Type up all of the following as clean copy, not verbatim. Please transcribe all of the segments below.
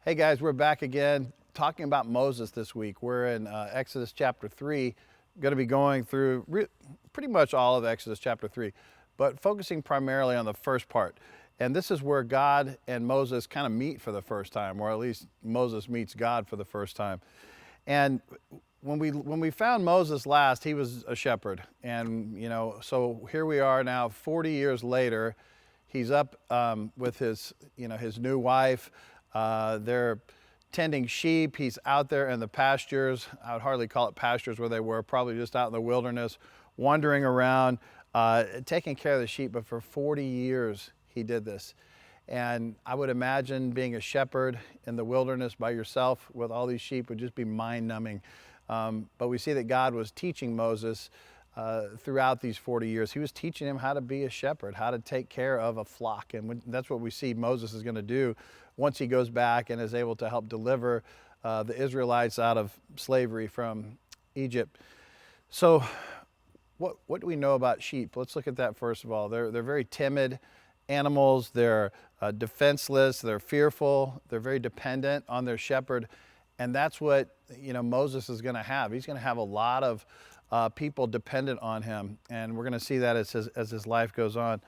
Hey guys, we're back again talking about Moses this week. We're in Exodus chapter 3, going to be going through pretty much all of Exodus chapter 3, but focusing primarily on the first part. And this is where God and Moses kind of meet for the first time, or at least Moses meets God for the first time. And when we found Moses last, he was a shepherd. And, so here we are now 40 years later. He's up with his new wife. They're tending sheep. He's out there in the pastures. I would hardly call it pastures where they were, probably just out in the wilderness, wandering around, taking care of the sheep. But for 40 years, he did this. And I would imagine being a shepherd in the wilderness by yourself with all these sheep would just be mind-numbing. But we see that God was teaching Moses throughout these 40 years. He was teaching him how to be a shepherd, how to take care of a flock. And that's what we see Moses is going to do once he goes back and is able to help deliver the Israelites out of slavery from Egypt. So what do we know about sheep? Let's look at that first of all. They're very timid animals. They're defenseless. They're fearful. They're very dependent on their shepherd. And that's what Moses is going to have. He's going to have a lot of people dependent on him. And we're going to see that as his life goes on.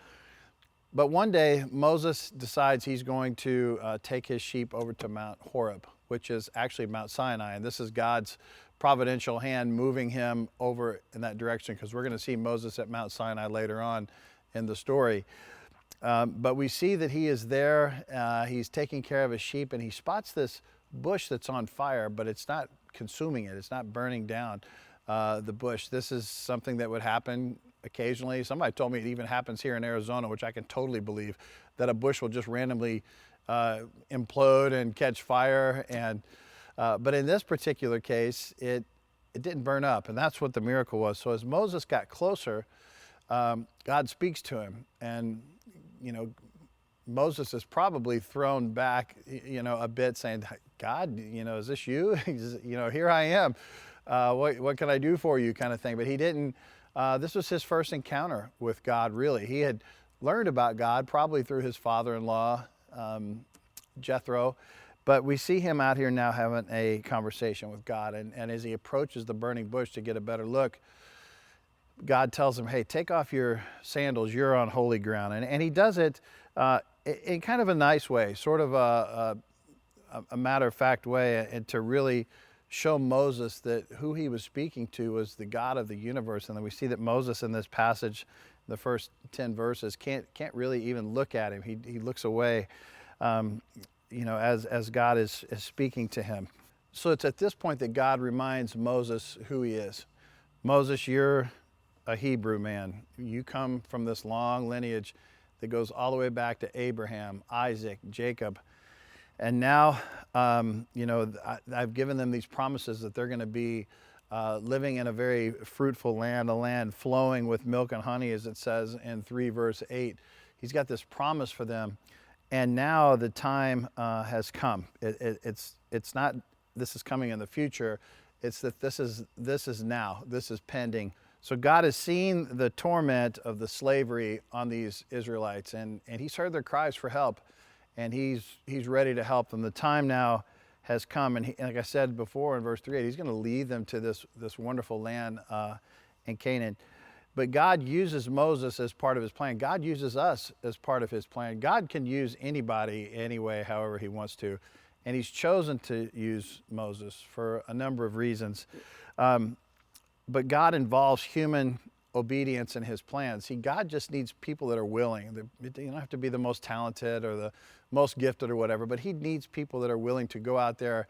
But one day, Moses decides he's going to take his sheep over to Mount Horeb, which is actually Mount Sinai. And this is God's providential hand moving him over in that direction, because we're going to see Moses at Mount Sinai later on in the story. But we see that he is there. He's taking care of his sheep, and he spots this bush that's on fire, but it's not consuming it. It's not burning down the bush. This is something that would happen occasionally. Somebody told me it even happens here in Arizona, which I can totally believe, that a bush will just randomly implode and catch fire. But in this particular case, it didn't burn up, and that's what the miracle was. So as Moses got closer, God speaks to him, and Moses is probably thrown back, a bit, saying, "God, is this you? Here I am. What can I do for you?" kind of thing. But he didn't. This was his first encounter with God, really. He had learned about God probably through his father-in-law, Jethro. But we see him out here now having a conversation with God. And as he approaches the burning bush to get a better look, God tells him, "Hey, take off your sandals. You're on holy ground." And he does it in kind of a nice way, sort of a matter-of-fact way, and to really show Moses that who he was speaking to was the God of the universe. And then we see that Moses in this passage, the first 10 verses, can't really even look at him. He looks away, as God is speaking to him. So it's at this point that God reminds Moses who he is. Moses, you're a Hebrew man. You come from this long lineage that goes all the way back to Abraham, Isaac, Jacob. And now, I've given them these promises that they're going to be living in a very fruitful land, a land flowing with milk and honey, as it says in 3 verse 8. He's got this promise for them. And now the time has come. It's not this is coming in the future. It's that this is now. This is pending. So God has seen the torment of the slavery on these Israelites, and he's heard their cries for help. And he's ready to help them. The time now has come, and like I said before in verse 3, he's going to lead them to this wonderful land in Canaan. But God uses Moses as part of his plan. God uses us as part of his plan. God can use anybody anyway, however he wants to. And he's chosen to use Moses for a number of reasons. But God involves human obedience in his plans. See, God just needs people that are willing. You don't have to be the most talented or the most gifted or whatever, but he needs people that are willing to go out there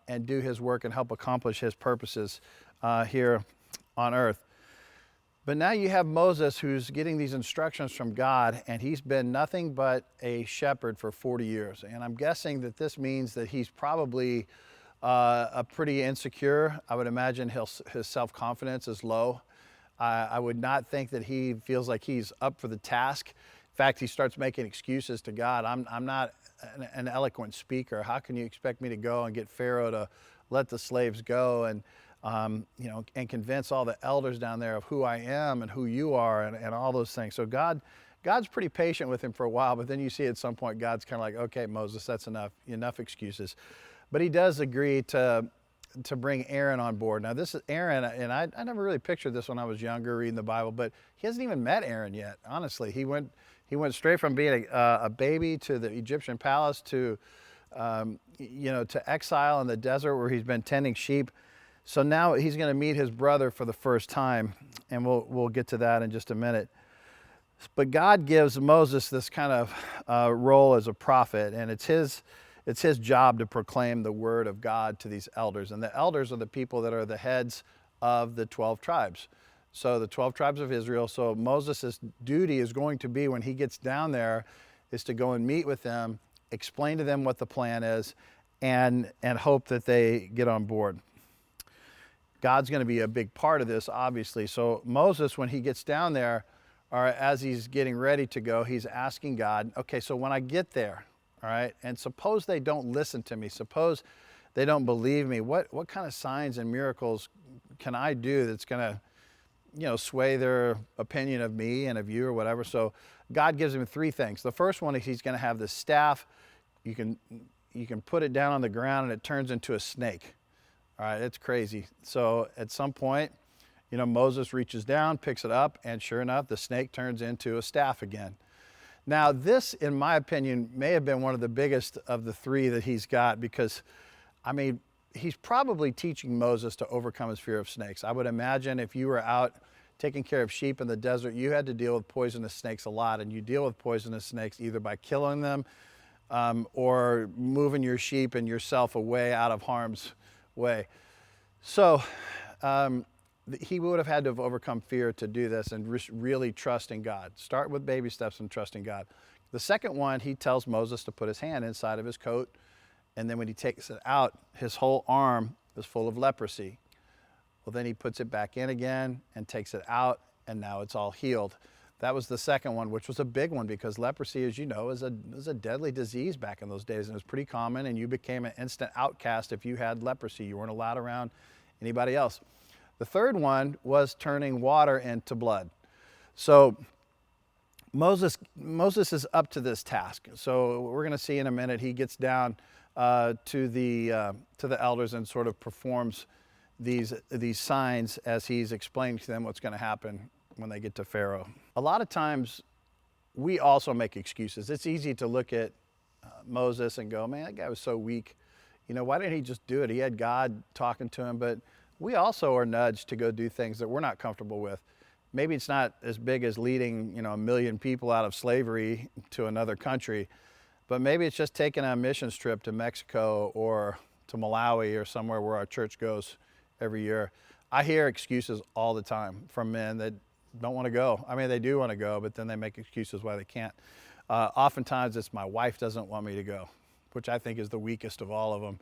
and do his work and help accomplish his purposes here on earth. But now you have Moses, who's getting these instructions from God, and he's been nothing but a shepherd for 40 years. And I'm guessing that this means that he's probably a pretty insecure. I would imagine his self-confidence is low. I would not think that he feels like he's up for the task. In fact, he starts making excuses to God. I'm not an eloquent speaker. How can you expect me to go and get Pharaoh to let the slaves go and convince all the elders down there of who I am and who you are and all those things. So God God's pretty patient with him for a while, but then you see at some point God's kind of like, okay, Moses, that's enough excuses. But he does agree to bring Aaron on board. Now this is Aaron, and I never really pictured this when I was younger reading the Bible, but he hasn't even met Aaron yet, honestly. He went straight from being a baby to the Egyptian palace to to exile in the desert where he's been tending sheep. So now he's going to meet his brother for the first time, and we'll get to that in just a minute. But God gives Moses this kind of role as a prophet, and it's his job to proclaim the word of God to these elders. And the elders are the people that are the heads of the 12 tribes. So the 12 tribes of Israel. So Moses' duty is going to be, when he gets down there, is to go and meet with them, explain to them what the plan is, and hope that they get on board. God's going to be a big part of this, obviously. So Moses, when he gets down there, or as he's getting ready to go, he's asking God, okay, so when I get there, all right, and suppose they don't listen to me, suppose they don't believe me, what kind of signs and miracles can I do that's going to, sway their opinion of me and of you or whatever? So God gives him three things. The first one is he's going to have this staff. You can put it down on the ground and it turns into a snake. All right, it's crazy. So at some point, Moses reaches down, picks it up, and sure enough, the snake turns into a staff again. Now this, in my opinion, may have been one of the biggest of the three that he's got, because, he's probably teaching Moses to overcome his fear of snakes. I would imagine if you were out taking care of sheep in the desert, you had to deal with poisonous snakes a lot, and you deal with poisonous snakes either by killing them or moving your sheep and yourself away out of harm's way. So he would have had to have overcome fear to do this and really trust in God. Start with baby steps and trust in God. The second one, he tells Moses to put his hand inside of his coat, and then when he takes it out, his whole arm is full of leprosy. Well, then he puts it back in again and takes it out, and now it's all healed. That was the second one, which was a big one, because leprosy, as you know, is a deadly disease back in those days, and it was pretty common, and you became an instant outcast if you had leprosy. You weren't allowed around anybody else. The third one was turning water into blood. So Moses is up to this task. So we're going to see in a minute, he gets down to the elders and sort of performs these signs as he's explaining to them what's going to happen when they get to Pharaoh. A lot of times we also make excuses. It's easy to look at Moses and go, man, that guy was so weak. Why didn't he just do it? He had God talking to him. But we also are nudged to go do things that we're not comfortable with. Maybe it's not as big as leading, 1 million people out of slavery to another country, but maybe it's just taking a missions trip to Mexico or to Malawi or somewhere where our church goes every year. I hear excuses all the time from men that don't want to go. They do want to go, but then they make excuses why they can't. Oftentimes it's my wife doesn't want me to go, which I think is the weakest of all of them.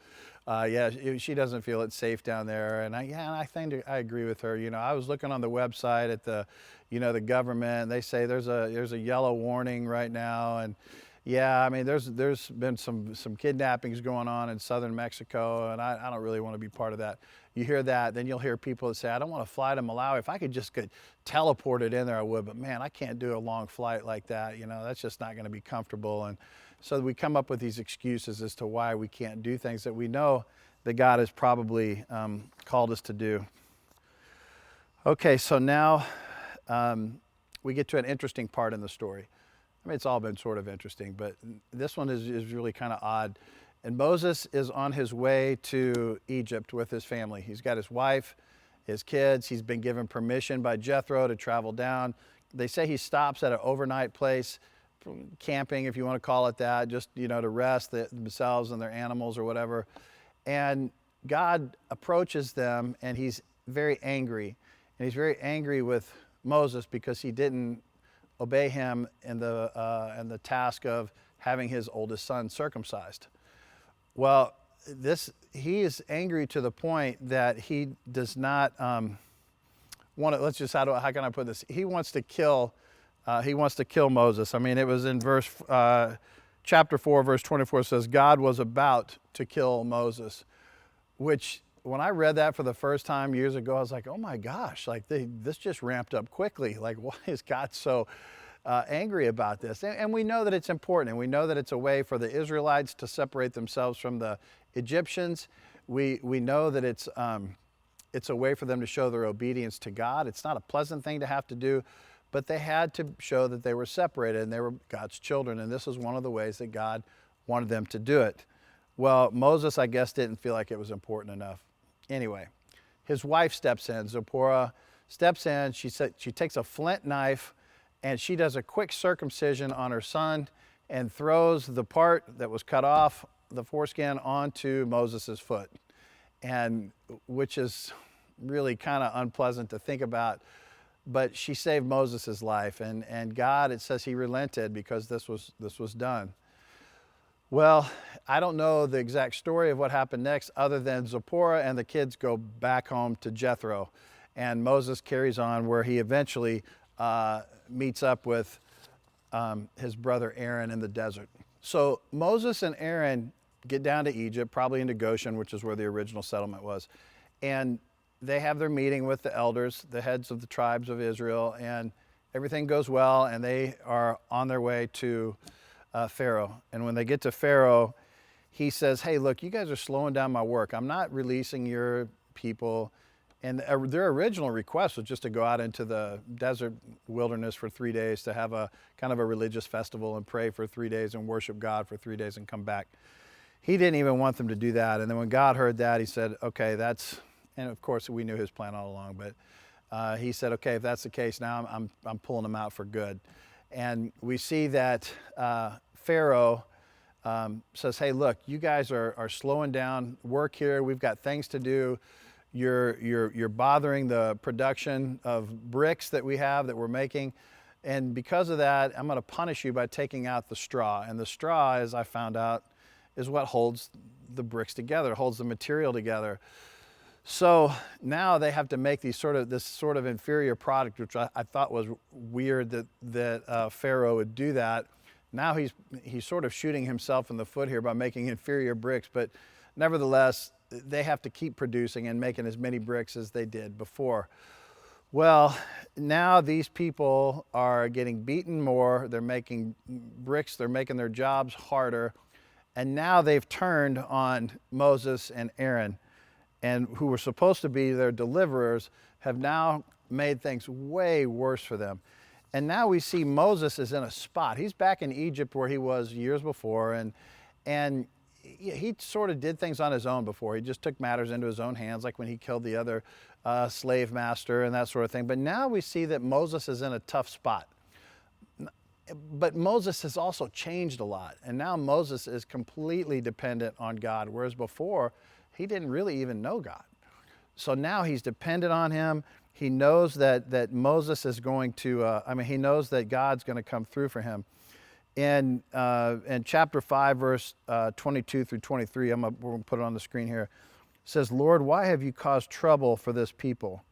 She doesn't feel it's safe down there, and I agree with her. I was looking on the website at the government. They say there's a yellow warning right now, and there's been some kidnappings going on in southern Mexico, and I don't really want to be part of that. You hear that, then you'll hear people that say, I don't want to fly to Malawi. If I could just get teleported in there, I would, but man, I can't do a long flight like that. That's just not going to be comfortable. And so we come up with these excuses as to why we can't do things that we know that God has probably called us to do. Okay, so now we get to an interesting part in the story. It's all been sort of interesting, but this one is really kind of odd. And Moses is on his way to Egypt with his family. He's got his wife, his kids. He's been given permission by Jethro to travel down. They say he stops at an overnight place, camping, if you want to call it that, just, to rest themselves and their animals or whatever. And God approaches them, and he's very angry. And he's very angry with Moses because he didn't obey him in the task of having his oldest son circumcised. Well, he is angry to the point that he does not want to. Let's just how can I put this? He wants to kill Moses. It was in chapter 4, verse 24 says, God was about to kill Moses, which when I read that for the first time years ago, I was like, oh my gosh, this just ramped up quickly. Why is God so angry about this. And we know that it's important, and we know that it's a way for the Israelites to separate themselves from the Egyptians. We know that it's a way for them to show their obedience to God. It's not a pleasant thing to have to do, but they had to show that they were separated and they were God's children, and this was one of the ways that God wanted them to do it. Well, Moses, I guess, didn't feel like it was important enough. Anyway, his wife steps in. Zipporah steps in. She takes a flint knife and she does a quick circumcision on her son and throws the part that was cut off, the foreskin, onto Moses' foot, and which is really kind of unpleasant to think about. But she saved Moses' life, and God, it says, he relented because this was done. Well, I don't know the exact story of what happened next, other than Zipporah and the kids go back home to Jethro, and Moses carries on where he eventually meets up with his brother Aaron in the desert. So Moses and Aaron get down to Egypt, probably into Goshen, which is where the original settlement was, and they have their meeting with the elders, the heads of the tribes of Israel, and everything goes well, and they are on their way to Pharaoh. And when they get to Pharaoh, he says, hey, look, you guys are slowing down my work. I'm not releasing your people. And their original request was just to go out into the desert wilderness for 3 days to have a kind of a religious festival and pray for 3 days and worship God for 3 days and come back. He didn't even want them to do that. And then when God heard that, he said, okay, and of course we knew his plan all along, but he said, okay, if that's the case, now I'm pulling them out for good. And we see that Pharaoh says, hey, look, you guys are slowing down work here. We've got things to do. You're bothering the production of bricks that we have that we're making. And because of that, I'm going to punish you by taking out the straw. And the straw, as I found out, is what holds the bricks together, holds the material together. So now they have to make this sort of inferior product, which I thought was weird that Pharaoh would do that. Now he's sort of shooting himself in the foot here by making inferior bricks, but nevertheless, they have to keep producing and making as many bricks as they did before. Well, now these people are getting beaten more. They're making bricks. They're making their jobs harder. And now they've turned on Moses and Aaron, and who were supposed to be their deliverers, have now made things way worse for them. And now we see Moses is in a spot. He's back in Egypt where he was years before, and he sort of did things on his own before. He just took matters into his own hands, like when he killed the other slave master and that sort of thing. But now we see that Moses is in a tough spot. But Moses has also changed a lot, and now Moses is completely dependent on God, whereas before he didn't really even know God. So now he's dependent on him. He knows that Moses is going to, he knows that God's going to come through for him. In chapter 5, verse 22 through 23, we're going to put it on the screen here. It says, Lord, why have you caused trouble for this people?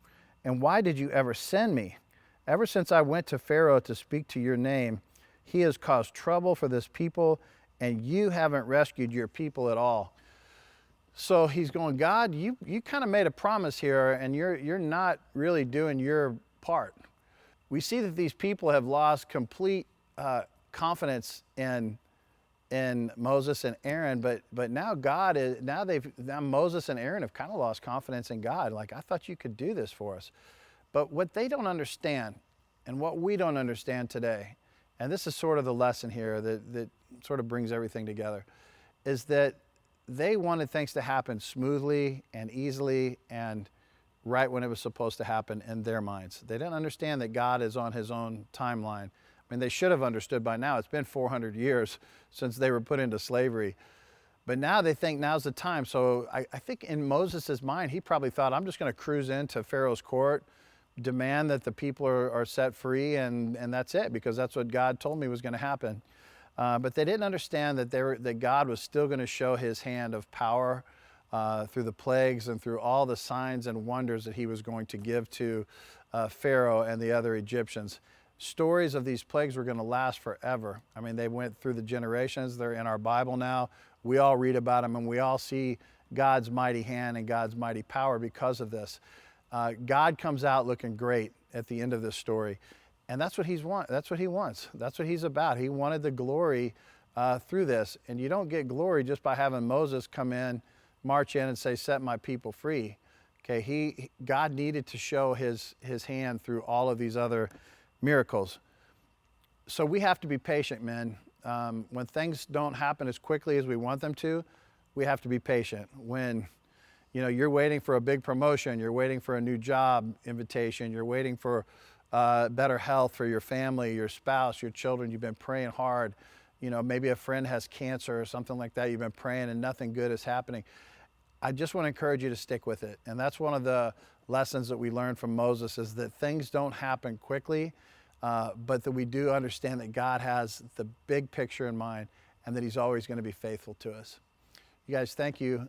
And why did you ever send me? Ever since I went to Pharaoh to speak to your name, he has caused trouble for this people, and you haven't rescued your people at all. So he's going, God, you kind of made a promise here, and you're not really doing your part. We see that these people have lost complete confidence in Moses and Aaron, but now Moses and Aaron have kind of lost confidence in God. Like, I thought you could do this for us. But what they don't understand, and what we don't understand today, and this is sort of the lesson here that sort of brings everything together, is that they wanted things to happen smoothly and easily and right when it was supposed to happen in their minds. They didn't understand that God is on his own timeline. I mean, they should have understood by now. It's been 400 years since they were put into slavery. But now they think now's the time. So I think in Moses' mind, he probably thought, I'm just going to cruise into Pharaoh's court, demand that the people are set free, and that's it, because that's what God told me was going to happen. But they didn't understand that God was still going to show his hand of power through the plagues and through all the signs and wonders that he was going to give to Pharaoh and the other Egyptians. Stories of these plagues were going to last forever. I mean, they went through the generations. They're in our Bible now. We all read about them, and we all see God's mighty hand and God's mighty power because of this. God comes out looking great at the end of this story. And that's what that's what he wants. That's what he's about. He wanted the glory through this. And you don't get glory just by having Moses come in, march in and say, set my people free. Okay, God needed to show his hand through all of these other miracles. So we have to be patient, men. When things don't happen as quickly as we want them to, we have to be patient. When you're waiting for a big promotion, you're waiting for a new job invitation, you're waiting for better health for your family, your spouse, your children, you've been praying hard. Maybe a friend has cancer or something like that, you've been praying and nothing good is happening. I just want to encourage you to stick with it. And that's one of the lessons that we learned from Moses, is that things don't happen quickly, but that we do understand that God has the big picture in mind and that he's always going to be faithful to us. You guys, thank you.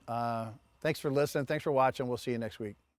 Thanks for listening. Thanks for watching. We'll see you next week.